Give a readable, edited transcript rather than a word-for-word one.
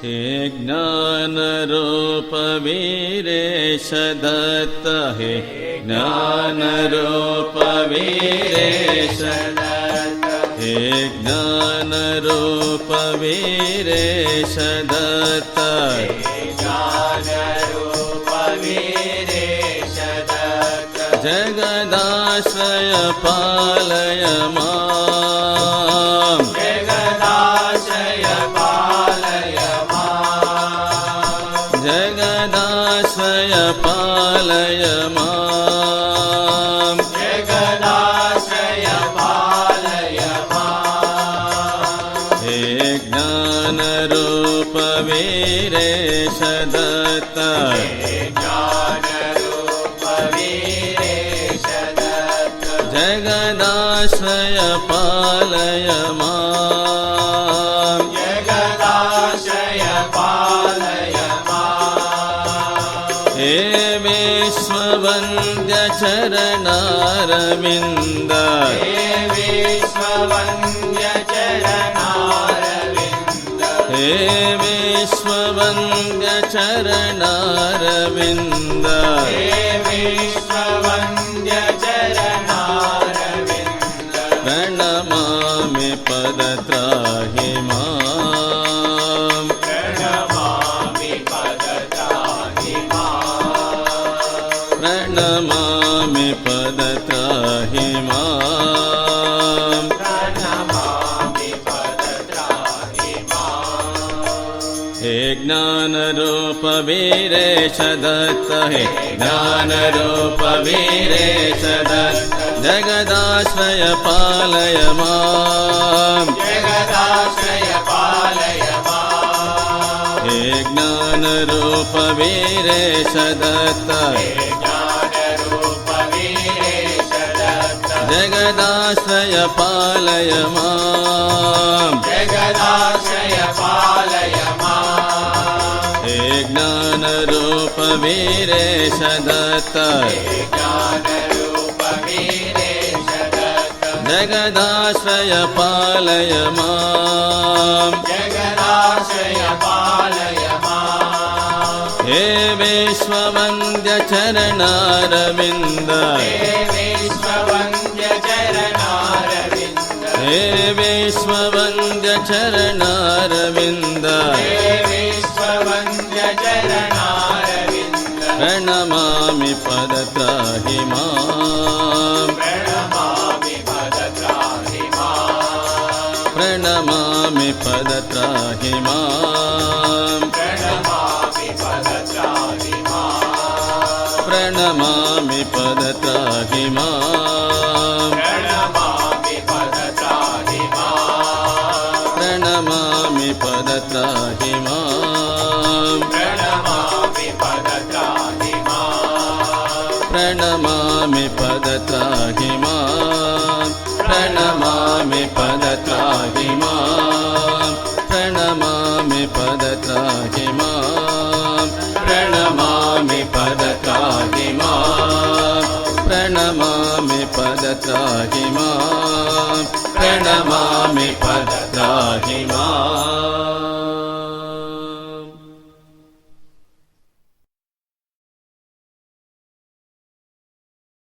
हे ज्ञानरूप वीरेश दत्त हे ज्ञानरूप वीरेश दत्त हे ज्ञानरूप वीरेश दत्त ज्ञानरूप वीरेश दत्त जगदाश्रय पालय मां जगदाश्रय पालय मां जगदाश्रय पालय मां जगदाश्रय पालय मां हे ज्ञानरूप वीरेश दत्त ज्ञानरूप वीरेश दत्त जगदाश्रय पालय मां जगदाश्रय पालय मां हे विश्ववन्द्य चरणारविन्द हे विश्ववन्द्य चरणारविन्द हे विश्ववन्द्य चरणारविन्द हे विश्ववन्द्य चरणारविन्द प्रणमामि पदत्राहि मां प्रणमामि पदत्राहि मां प्रणमामि पदत्राहि मां प्रणमामि पदत्राहि मां हे ज्ञानरूप वीरेश दत्त हे ज्ञानरूप वीरेश दत्त जगदाश्रय पालय मां जगदाश्रय पालय मां हे ज्ञानरूप वीरेश दत्त ज्ञानरूप वीरेश दत्त जगदाश्रय पालय मां जगदाश्रय पालय मां हे ज्ञानरूप वीरेश दत्त ज्ञानरूप वीरेश दत्त जगदाश्रय पालय मां जगदाश्रय पालय मां हे विश्ववन्द्य चरणारविन्द हे विश्ववन्द्य चरणारविन्द हे विश्ववन्द्य चरणारविन्द हे विश्ववन्द्य चरणारविन्द प्रणमामि पदत्राहि मां प्रणमामि पदत्राहि मां प्रणमामि पदत्राहि मां प्रणमामि पदत्राहि मां प्रणमामि पदत्राहि मां प्रणमामि पदत्राहि मां प्रणमामि पदत्राहि मां प्रणमामि पदत्राहि मां प्रणमामि पदत्राहि मां प्रणमामि पदत्राहि मां प्रणमामि पदत्राहि मां प्रणमामि पदत्राहि मां प्रणमामि पदत्राहि मां प्रणमामि पदत्राहि मां